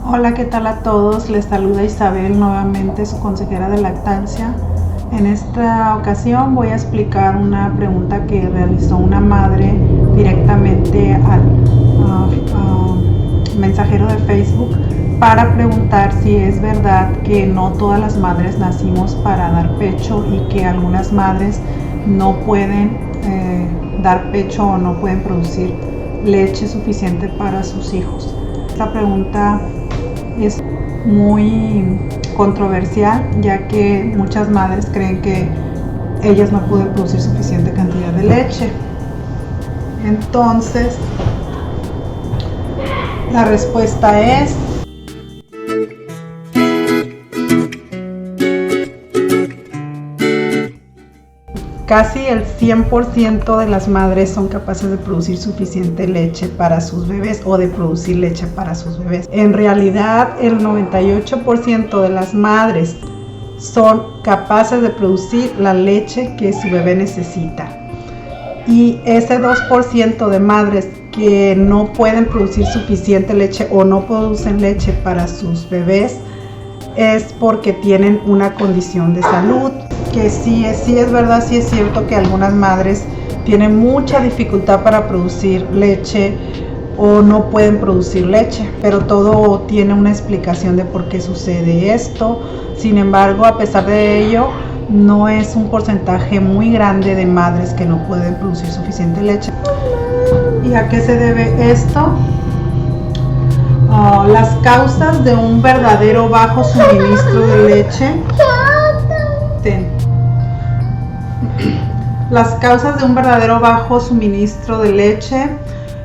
Hola, ¿qué tal a todos? Les saluda Isabel, nuevamente su consejera de lactancia. En esta ocasión voy a explicar una pregunta que realizó una madre directamente al mensajero de Facebook para preguntar si es verdad que no todas las madres nacimos para dar pecho y que algunas madres no pueden dar pecho o no pueden producir leche suficiente para sus hijos. Esta pregunta es muy controversial, ya que muchas madres creen que ellas no pueden producir suficiente cantidad de leche. Entonces, la respuesta es casi el 100% de las madres son capaces de producir suficiente leche para sus bebés o de producir leche para sus bebés. En realidad, el 98% de las madres son capaces de producir la leche que su bebé necesita. Y ese 2% de madres que no pueden producir suficiente leche o no producen leche para sus bebés es porque tienen una condición de salud. Que sí es verdad, sí es cierto que algunas madres tienen mucha dificultad para producir leche o no pueden producir leche, pero todo tiene una explicación de por qué sucede esto. Sin embargo, a pesar de ello, no es un porcentaje muy grande de madres que no pueden producir suficiente leche. ¿Y a qué se debe esto? Las causas de un verdadero bajo suministro de leche. Las causas de un verdadero bajo suministro de leche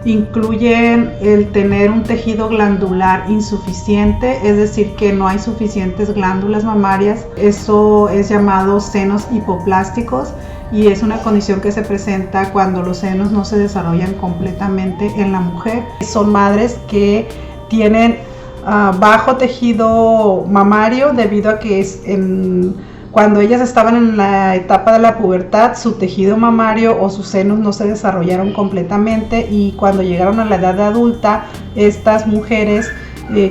incluyen el tener un tejido glandular insuficiente, es decir, que no hay suficientes glándulas mamarias. Eso es llamado senos hipoplásticos y es una condición que se presenta cuando los senos no se desarrollan completamente en la mujer. Son madres que tienen bajo tejido mamario debido a que cuando ellas estaban en la etapa de la pubertad, su tejido mamario o sus senos no se desarrollaron completamente, y cuando llegaron a la edad adulta, estas mujeres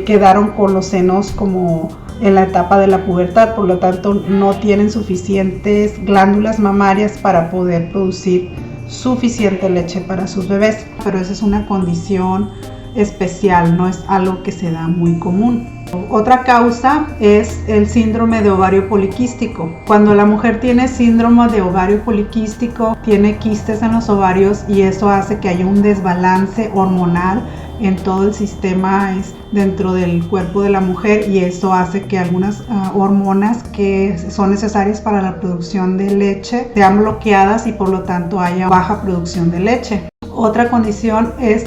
quedaron con los senos como en la etapa de la pubertad, por lo tanto no tienen suficientes glándulas mamarias para poder producir suficiente leche para sus bebés. Pero esa es una condición especial, no es algo que se da muy común. Otra causa es el síndrome de ovario poliquístico. Cuando la mujer tiene síndrome de ovario poliquístico, tiene quistes en los ovarios y eso hace que haya un desbalance hormonal en todo el sistema dentro del cuerpo de la mujer, y eso hace que algunas hormonas que son necesarias para la producción de leche sean bloqueadas y por lo tanto haya baja producción de leche. Otra condición es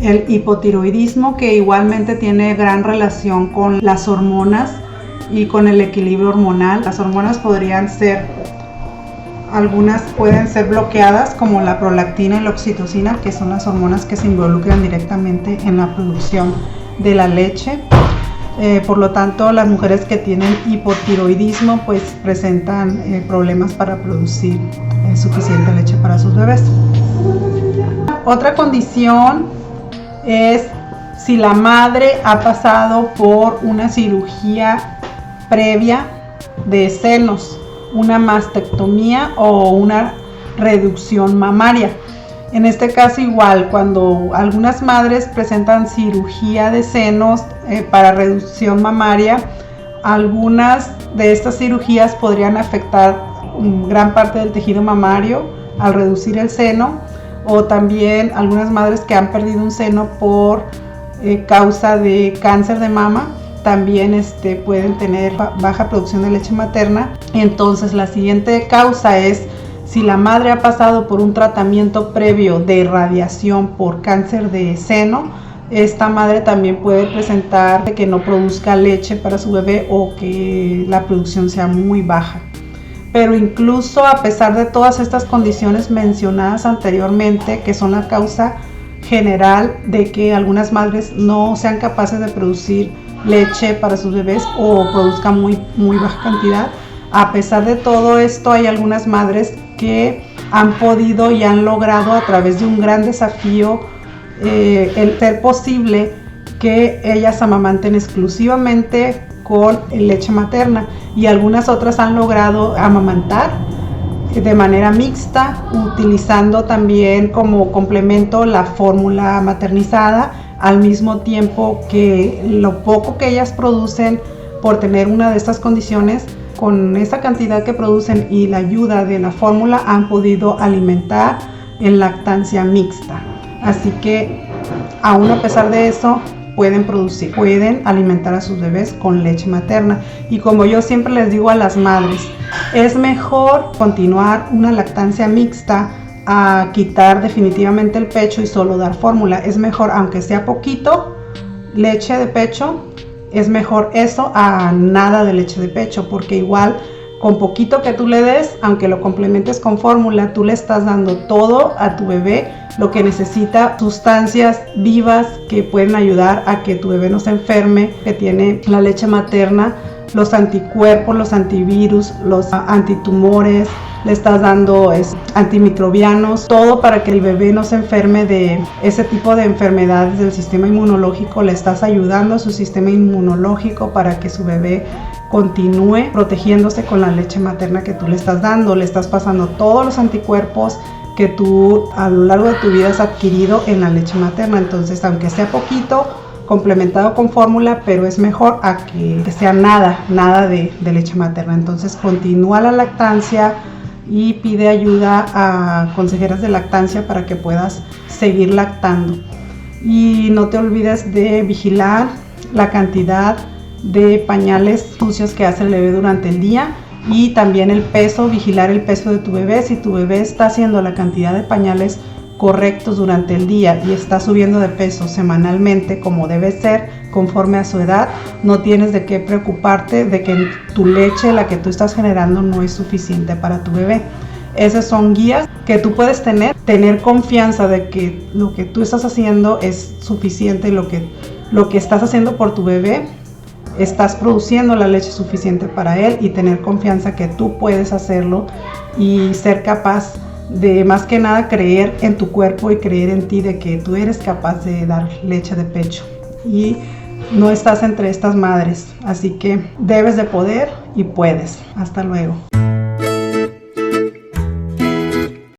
el hipotiroidismo, que igualmente tiene gran relación con las hormonas y con el equilibrio hormonal. Las hormonas algunas pueden ser bloqueadas, como la prolactina y la oxitocina, que son las hormonas que se involucran directamente en la producción de la leche. Por lo tanto, las mujeres que tienen hipotiroidismo pues presentan problemas para producir suficiente leche para sus bebés. Otra condición es si la madre ha pasado por una cirugía previa de senos, una mastectomía o una reducción mamaria. En este caso igual, cuando algunas madres presentan cirugía de senos para reducción mamaria, algunas de estas cirugías podrían afectar gran parte del tejido mamario al reducir el seno, o también algunas madres que han perdido un seno por causa de cáncer de mama también pueden tener baja producción de leche materna. Entonces la siguiente causa es si la madre ha pasado por un tratamiento previo de radiación por cáncer de seno. Esta madre también puede presentar que no produzca leche para su bebé o que la producción sea muy baja. Pero incluso a pesar de todas estas condiciones mencionadas anteriormente, que son la causa general de que algunas madres no sean capaces de producir leche para sus bebés o produzcan muy baja cantidad, a pesar de todo esto hay algunas madres que han podido y han logrado a través de un gran desafío el ser posible que ellas amamanten exclusivamente con leche materna, y algunas otras han logrado amamantar de manera mixta, utilizando también como complemento la fórmula maternizada, al mismo tiempo que lo poco que ellas producen por tener una de estas condiciones, con esa cantidad que producen y la ayuda de la fórmula, han podido alimentar en lactancia mixta. Así que aún a pesar de eso, pueden alimentar a sus bebés con leche materna. Y como yo siempre les digo a las madres, es mejor continuar una lactancia mixta a quitar definitivamente el pecho y solo dar fórmula. Es mejor, aunque sea poquito leche de pecho, es mejor eso a nada de leche de pecho, porque igual con poquito que tú le des, aunque lo complementes con fórmula, tú le estás dando todo a tu bebé, lo que necesita, sustancias vivas que pueden ayudar a que tu bebé no se enferme, que tiene la leche materna, los anticuerpos, los antivirus, los antitumores, le estás dando antimicrobianos, todo para que el bebé no se enferme de ese tipo de enfermedades del sistema inmunológico. Le estás ayudando a su sistema inmunológico para que su bebé continúe protegiéndose con la leche materna que tú le estás dando. Le estás pasando todos los anticuerpos que tú a lo largo de tu vida has adquirido en la leche materna. Entonces, aunque sea poquito, complementado con fórmula, pero es mejor a que sea nada de leche materna. Entonces, continúa la lactancia y pide ayuda a consejeras de lactancia para que puedas seguir lactando. Y no te olvides de vigilar la cantidad de pañales sucios que hace el bebé durante el día, y también el peso, vigilar el peso de tu bebé. Si tu bebé está haciendo la cantidad de pañales correctos durante el día y está subiendo de peso semanalmente como debe ser conforme a su edad, no tienes de qué preocuparte de que tu leche, la que tú estás generando, no es suficiente para tu bebé. Esas son guías que tú puedes tener confianza de que lo que tú estás haciendo es suficiente, lo que estás haciendo por tu bebé, estás produciendo la leche suficiente para él, y tener confianza que tú puedes hacerlo y ser capaz de, más que nada, creer en tu cuerpo y creer en ti, de que tú eres capaz de dar leche de pecho y no estás entre estas madres. Así que debes de poder y puedes. Hasta luego.